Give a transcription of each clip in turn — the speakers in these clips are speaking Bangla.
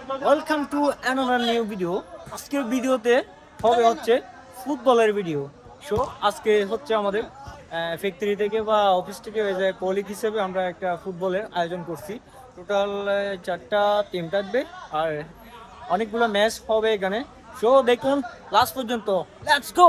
Welcome to another new video. আজকের ভিডিওতে হবে হচ্ছে ফুটবলের ভিডিও। সো আজকে হচ্ছে আমাদের ফ্যাক্টরি থেকে বা অফিস থেকে কলিগ হিসেবে আমরা একটা ফুটবলের আয়োজন করছি। টোটাল 4টা টিম থাকবে আর অনেকগুলো ম্যাচ হবে এখানে। সো দেখুন লাস্ট পর্যন্ত, লেটস গো।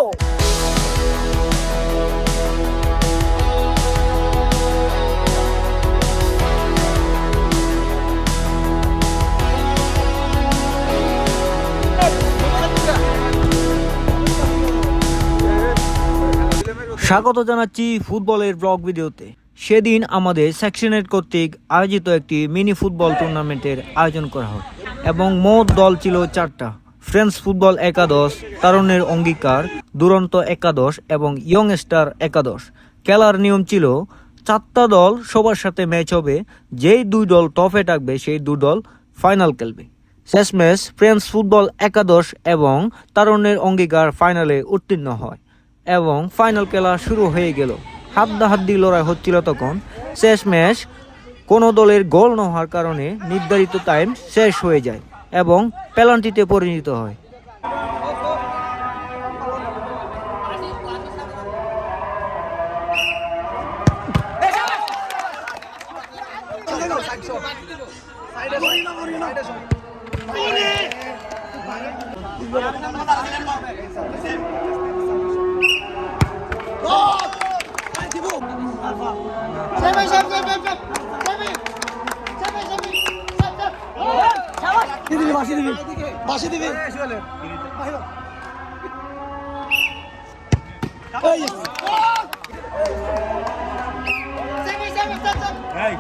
স্বাগত জানাচ্ছি ফুটবলের ব্লগ ভিডিওতে। সেদিন আমাদের সেকশনের কর্তৃক আয়োজিত একটি মিনি ফুটবল টুর্নামেন্টের আয়োজন করা হয় এবং মোট দল ছিল 4টা। ফ্রেঞ্চ ফুটবল একাদশ, তারুণ্যের অঙ্গীকার, দুরন্ত একাদশ এবং ইয়ং স্টার একাদশ। খেলার নিয়ম ছিল 4টা দল সবার সাথে ম্যাচ হবে, যেই 2 দল টপে থাকবে সেই 2 দল ফাইনাল খেলবে। শেষ ম্যাচ ফ্রেঞ্চ ফুটবল একাদশ এবং তারুণ্যের অঙ্গীকার ফাইনালে উত্তীর্ণ হয় এবং ফাইনাল খেলা শুরু হয়ে গেল। হাড্ডাহাড্ডি লড়াই হচ্ছিল তখন। শেষ ম্যাচ কোনো দলের গোল না হওয়ার কারণে নির্ধারিত টাইম শেষ হয়ে যায় এবং পেনাল্টিতে পরিণত হয়। বাসি দিবি Hey,